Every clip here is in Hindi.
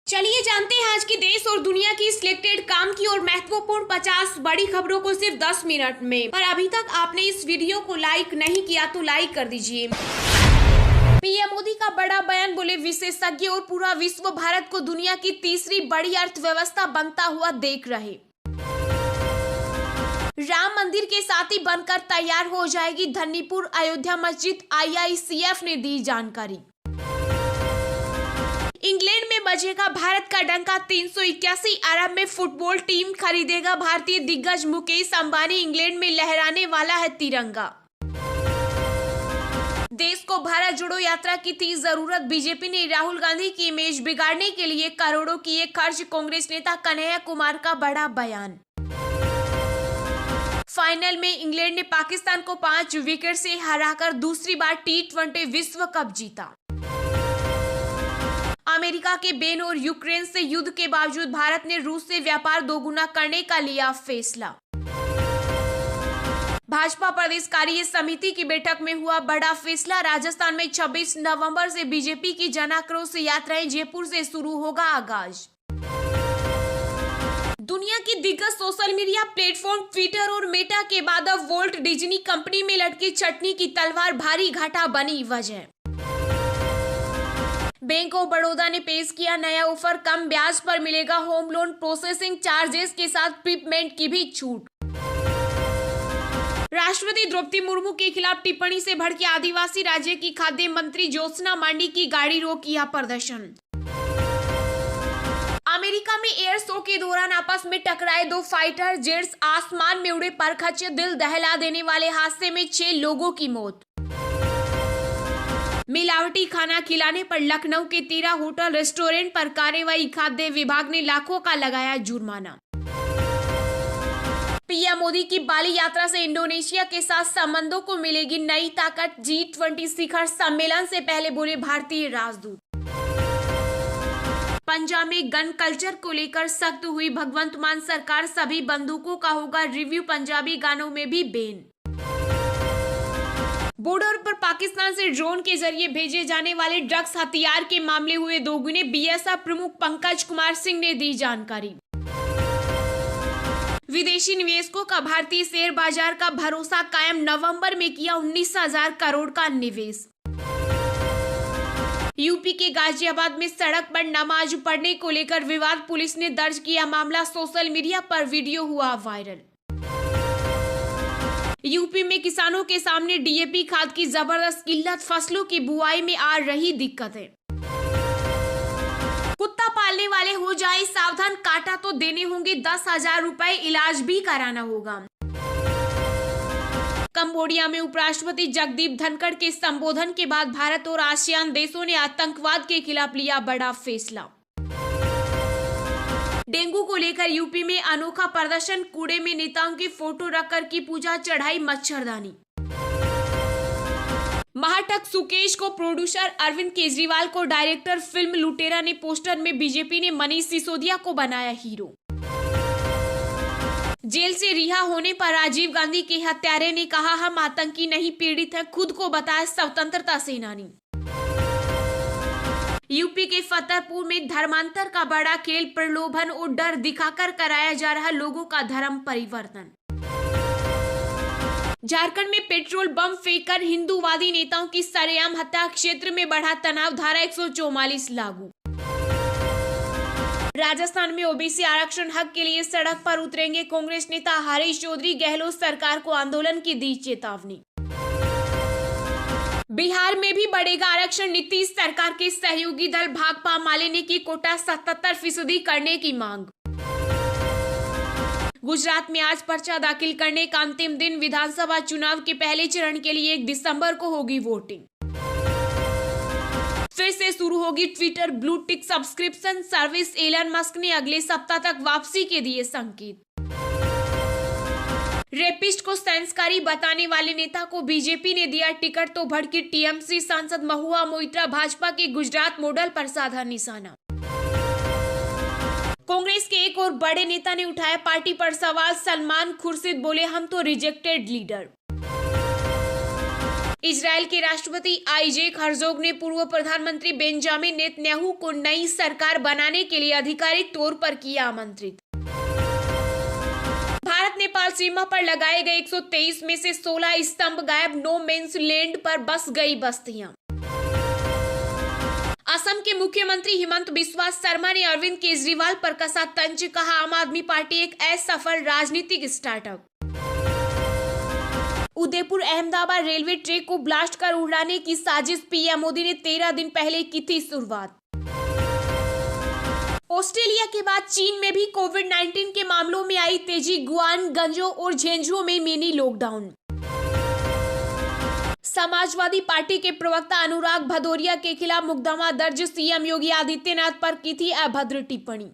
चलिए जानते हैं आज की देश और दुनिया की सिलेक्टेड काम की और महत्वपूर्ण 50 बड़ी खबरों को सिर्फ 10 मिनट में। पर अभी तक आपने इस वीडियो को लाइक नहीं किया तो लाइक कर दीजिए। पीएम मोदी का बड़ा बयान, बोले विशेषज्ञ और पूरा विश्व भारत को दुनिया की तीसरी बड़ी अर्थव्यवस्था बनता हुआ देख रहे। राम मंदिर के साथ ही बनकर तैयार हो जाएगी धन्नीपुर अयोध्या मस्जिद, IICF ने दी जानकारी। इंग्लैंड में बजेगा भारत का डंका, 381 अरब में फुटबॉल टीम खरीदेगा भारतीय दिग्गज मुकेश अंबानी, इंग्लैंड में लहराने वाला है तिरंगा। देश को भारत जोड़ो यात्रा की थी जरूरत, बीजेपी ने राहुल गांधी की इमेज बिगाड़ने के लिए करोड़ों किए खर्च, कांग्रेस नेता कन्हैया कुमार का बड़ा बयान। फाइनल में इंग्लैंड ने पाकिस्तान को 5 विकेट से हराकर दूसरी बार T20 विश्व कप जीता। अमेरिका के बैन और यूक्रेन से युद्ध के बावजूद भारत ने रूस से व्यापार दोगुना करने का लिया फैसला। भाजपा प्रदेश कार्य समिति की बैठक में हुआ बड़ा फैसला, राजस्थान में 26 नवंबर से बीजेपी की जन आक्रोश यात्राएं, जयपुर से शुरू होगा आगाज। दुनिया की दिग्गज सोशल मीडिया प्लेटफॉर्म ट्विटर और मेटा के बाद अब वॉल्ट डिज्नी कंपनी में लटकी चटनी की तलवार, भारी घाटा बनी वजह। बैंक ऑफ बड़ौदा ने पेश किया नया ऑफर, कम ब्याज पर मिलेगा होम लोन, प्रोसेसिंग चार्जेस के साथ प्रीपेमेंट की भी छूट। राष्ट्रपति द्रौपदी मुर्मू के खिलाफ टिप्पणी से भड़के आदिवासी राज्य की खाद्य मंत्री ज्योत्सना मांडी की गाड़ी रोक किया प्रदर्शन। अमेरिका में एयर शो के दौरान आपस में टकराए 2 फाइटर जेट्स, आसमान में उड़े परखच्चे, दिल दहला देने वाले हादसे में 6 लोगों की मौत। मिलावटी खाना खिलाने पर लखनऊ के 13 होटल रेस्टोरेंट पर कार्रवाई, खाद्य विभाग ने लाखों का लगाया जुर्माना। पीएम मोदी की बाली यात्रा से इंडोनेशिया के साथ संबंधों को मिलेगी नई ताकत, G20 शिखर सम्मेलन से पहले बोले भारतीय राजदूत। पंजाब में गन कल्चर को लेकर सख्त हुई भगवंत मान सरकार, सभी बंदूकों का होगा रिव्यू, पंजाबी गानों में भी बैन। बॉर्डर पर पाकिस्तान से ड्रोन के जरिए भेजे जाने वाले ड्रग्स हथियार के मामले हुए दोगुने, BSF प्रमुख पंकज कुमार सिंह ने दी जानकारी। विदेशी निवेशकों का भारतीय शेयर बाजार का भरोसा कायम, नवंबर में किया 19,000 करोड़ का निवेश। यूपी के गाजियाबाद में सड़क पर नमाज पढ़ने को लेकर विवाद, पुलिस ने दर्ज किया मामला, सोशल मीडिया पर वीडियो हुआ वायरल। यूपी में किसानों के सामने DAP खाद की जबरदस्त किल्लत, फसलों की बुआई में आ रही दिक्कतें। कुत्ता पालने वाले हो जाए सावधान, काटा तो देने होंगे 10,000 रुपए, इलाज भी कराना होगा। कंबोडिया में उपराष्ट्रपति जगदीप धनखड़ के संबोधन के बाद भारत और आसियान देशों ने आतंकवाद के खिलाफ लिया बड़ा फैसला। डेंगू को लेकर यूपी में अनोखा प्रदर्शन, कूड़े में नेताओं की फोटो रखकर की पूजा, चढ़ाई मच्छरदानी। महाटक सुकेश को प्रोड्यूसर, अरविंद केजरीवाल को डायरेक्टर, फिल्म लुटेरा ने पोस्टर में बीजेपी ने मनीष सिसोदिया को बनाया हीरो। जेल से रिहा होने पर राजीव गांधी के हत्यारे ने कहा, हम आतंकी नहीं पीड़ित हैं, खुद को बताया स्वतंत्रता सेनानी। यूपी के फतेहपुर में धर्मांतर का बड़ा खेल, प्रलोभन और डर दिखाकर कराया जा रहा लोगों का धर्म परिवर्तन। झारखंड में पेट्रोल बम फेंककर हिंदूवादी नेताओं की सरेआम हत्या, क्षेत्र में बढ़ा तनाव, धारा 144 लागू। राजस्थान में OBC आरक्षण हक के लिए सड़क पर उतरेंगे कांग्रेस नेता हरीश चौधरी, गहलोत सरकार को आंदोलन की दी चेतावनी। बिहार में भी बढ़ेगा आरक्षण, नीतीश सरकार के सहयोगी दल भाकपा माले ने की कोटा 77% करने की मांग। गुजरात में आज पर्चा दाखिल करने का अंतिम दिन, विधानसभा चुनाव के पहले चरण के लिए 1 दिसंबर को होगी वोटिंग। फिर से शुरू होगी Twitter blue tick subscription service, Elon Musk ने अगले सप्ताह तक वापसी के दिए संकेत। रेपिस्ट को संस्कारी बताने वाले नेता को बीजेपी ने दिया टिकट तो भड़की TMC सांसद महुआ मोइत्रा, भाजपा के गुजरात मॉडल पर साधा निशाना। कांग्रेस के एक और बड़े नेता ने उठाया पार्टी पर सवाल, सलमान खुर्शीद बोले, हम तो रिजेक्टेड लीडर। इजराइल के राष्ट्रपति आइजैक हर्जोग ने पूर्व प्रधानमंत्री बेंजामिन नेतन्याहू को नई सरकार बनाने के लिए आधिकारिक तौर पर किया आमंत्रित। भारत नेपाल सीमा पर लगाए गए 123 में से 16 स्तंभ गायब, नो मेंस लैंड पर बस गई बस्तियां। असम के मुख्यमंत्री हिमंत बिस्वा शर्मा ने अरविंद केजरीवाल पर कसा तंज, कहा आम आदमी पार्टी एक असफल राजनीतिक startup. Udaipur Ahmedabad railway track को ब्लास्ट कर उड़ाने की साजिश, पीएम मोदी ने 13 दिन पहले की थी शुरुआत। ऑस्ट्रेलिया के बाद चीन में भी कोविड-19 के मामलों में आई तेजी, गुआन, गंजो और झेंझुओं में मिनी लॉकडाउन। समाजवादी पार्टी के प्रवक्ता अनुराग भदौरिया के खिलाफ मुकदमा दर्ज, सीएम योगी आदित्यनाथ पर की थी अभद्र टिप्पणी।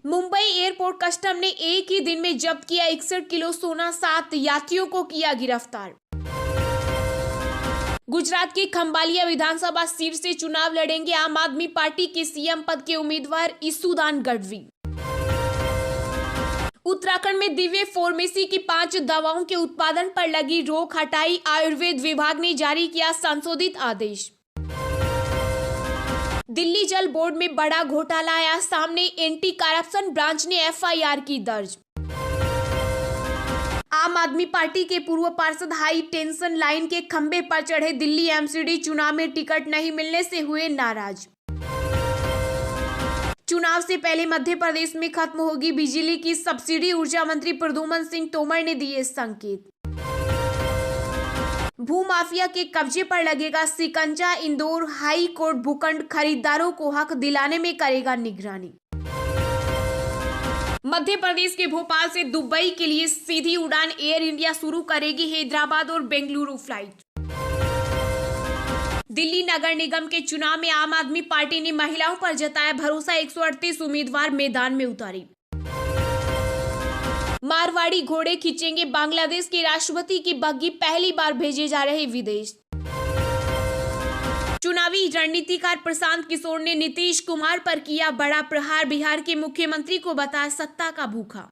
मुंबई एयरपोर्ट कस्टम ने एक ही दिन में जब्त किया 61 किलो सोना, 7 यात्रियों को किया गिरफ्तार। गुजरात की खंबालिया विधानसभा सीट से चुनाव लड़ेंगे आम आदमी पार्टी के सीएम पद के उम्मीदवार ईसुदान गढ़वी। उत्तराखंड में दिव्य फार्मेसी की 5 दवाओं के उत्पादन पर लगी रोक हटाई, आयुर्वेद विभाग ने जारी किया संशोधित आदेश। दिल्ली जल बोर्ड में बड़ा घोटाला आया सामने, एंटी करप्शन ब्रांच ने एफआईआर की दर्ज। आम आदमी पार्टी के पूर्व पार्षद हाई टेंशन लाइन के खंभे पर चढ़े, दिल्ली एमसीडी चुनाव में टिकट नहीं मिलने से हुए नाराज। चुनाव से पहले मध्य प्रदेश में खत्म होगी बिजली की सब्सिडी, ऊर्जा मंत्री प्रद्युम्न सिंह तोमर ने दिए संकेत। भूमाफिया के कब्जे पर लगेगा सिकंजा, इंदौर हाई कोर्ट भूखंड खरीदारों को हक दिलाने में करेगा निगरानी। मध्य प्रदेश के भोपाल से दुबई के लिए सीधी उड़ान एयर इंडिया शुरू करेगी, हैदराबाद और बेंगलुरु फ्लाइट। दिल्ली नगर निगम के चुनाव में आम आदमी पार्टी ने महिलाओं पर जताया भरोसा, 138 उम्मीदवार मैदान में उतारी। मारवाड़ी घोड़े खींचेंगे बांग्लादेश के राष्ट्रपति की बग्गी, पहली बार भेजे जा रहे विदेश। चुनावी रणनीतिकार प्रशांत किशोर ने नीतीश कुमार पर किया बड़ा प्रहार, बिहार के मुख्यमंत्री को बताया सत्ता का भूखा।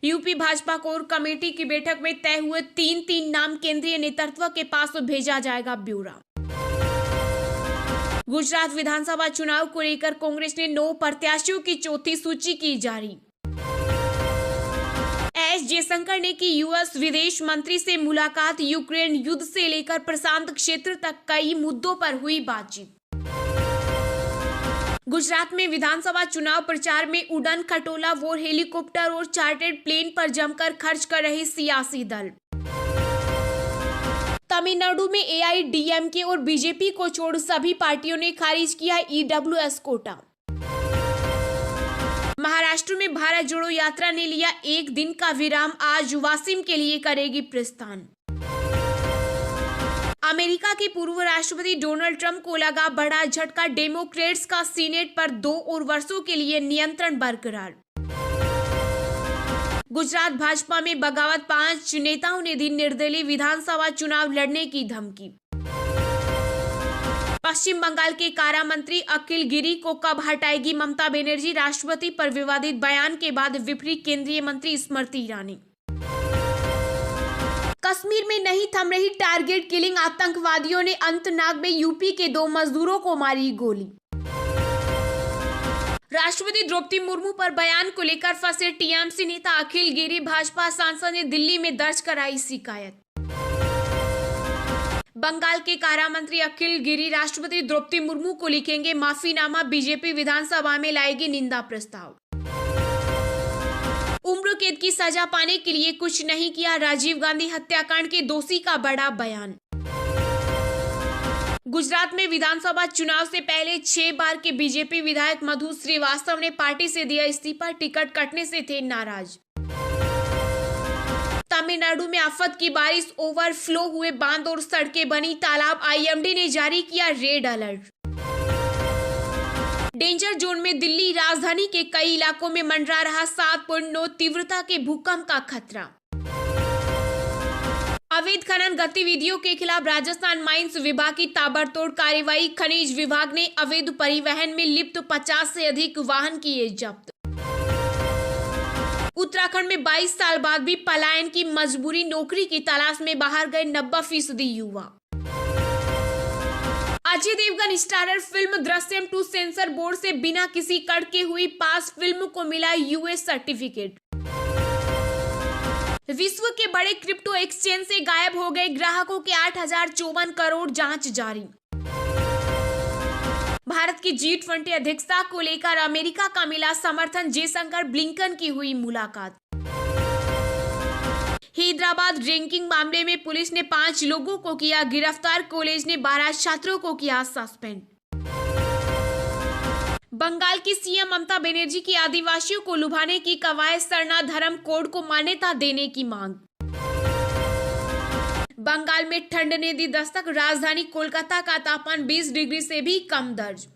यूपी भाजपा कोर कमेटी की बैठक में तय हुए 3 नाम, केंद्रीय नेतृत्व के पास भेजा जाएगा ब्यौरा। गुजरात विधानसभा चुनाव को लेकर कांग्रेस ने 9 प्रत्याशियों की चौथी सूची की जारी। एस जयशंकर ने की यूएस विदेश मंत्री से मुलाकात, यूक्रेन युद्ध से लेकर प्रशांत क्षेत्र तक कई मुद्दों पर हुई बातचीत। गुजरात में विधानसभा चुनाव प्रचार में उड़न खटोला, वो हेलीकॉप्टर और चार्टर्ड प्लेन पर जमकर खर्च कर रहे सियासी दल। तमिलनाडु में एआईडीएमके और बीजेपी को छोड़ सभी पार्टियों ने खारिज किया ईडब्ल्यूएस कोटा। महाराष्ट्र में भारत जोड़ो यात्रा ने लिया 1 दिन का विराम, आज वाशिम के लिए करेगी प्रस्थान। अमेरिका के पूर्व राष्ट्रपति डोनाल्ड ट्रंप को लगा बड़ा झटका, डेमोक्रेट्स का सीनेट पर 2 और वर्षों के लिए नियंत्रण बरकरार। गुजरात भाजपा में बगावत, 5 नेताओं ने दी निर्दलीय विधानसभा चुनाव लड़ने की धमकी। पश्चिम बंगाल के कारा मंत्री अखिल गिरी को कब हटाएगी ममता बनर्जी, राष्ट्रपति पर विवादित बयान के बाद विपरी केंद्रीय मंत्री स्मृति ईरानी। कश्मीर में नहीं थम रही टारगेट किलिंग, आतंकवादियों ने अनंतनाग में यूपी के 2 मजदूरों को मारी गोली। राष्ट्रपति द्रौपदी मुर्मू पर बयान को लेकर फंसे टीएमसी नेता अखिल गिरी, भाजपा सांसद ने दिल्ली में दर्ज कराई शिकायत। बंगाल के कारा मंत्री अखिल गिरी राष्ट्रपति द्रौपदी मुर्मू को लिखेंगे माफीनामा, बीजेपी विधानसभा में लाएगी निंदा प्रस्ताव। उम्र कैद की सजा पाने के लिए कुछ नहीं किया, राजीव गांधी हत्याकांड के दोषी का बड़ा बयान। गुजरात में विधानसभा चुनाव से पहले 6 बार के बीजेपी विधायक मधु श्रीवास्तव ने पार्टी से दिया इस्तीफा, टिकट कटने से थे नाराज। तमिलनाडु में आफत की बारिश, ओवरफ्लो हुए बांध और सड़कें बनी तालाब, आईएमडी ने जारी किया रेड अलर्ट। डेंजर जोन में दिल्ली, राजधानी के कई इलाकों में मंडरा रहा 7.9 तीव्रता के भूकंप का खतरा। अवैध खनन गतिविधियों के खिलाफ राजस्थान माइंस विभाग की ताबड़तोड़ कार्रवाई, खनिज विभाग ने अवैध परिवहन में लिप्त 50 से अधिक वाहन किए जब्त। उत्तराखंड में 22 साल बाद भी पलायन की मजबूरी, नौकरी की तलाश में बाहर गए 90% युवा। Ajay Devgn starrer film Drishyam 2 censor board से बिना किसी कट के हुई पास, फिल्म को मिला यूएस सर्टिफिकेट। विश्व के बड़े क्रिप्टो एक्सचेंज से गायब हो गए ग्राहकों के 8,054 करोड़, जांच जारी। भारत की G20 अध्यक्षता को लेकर अमेरिका का मिला समर्थन, जयशंकर ब्लिंकन की हुई मुलाकात। हैदराबाद रैंकिंग मामले में पुलिस ने 5 लोगों को किया गिरफ्तार, कॉलेज ने 12 छात्रों को किया सस्पेंड। बंगाल की सीएम ममता बनर्जी की आदिवासियों को लुभाने की कवायद, सरना धर्म कोड को मान्यता देने की मांग। बंगाल में ठंड ने दी दस्तक, राजधानी कोलकाता का तापमान 20 डिग्री से भी कम दर्ज।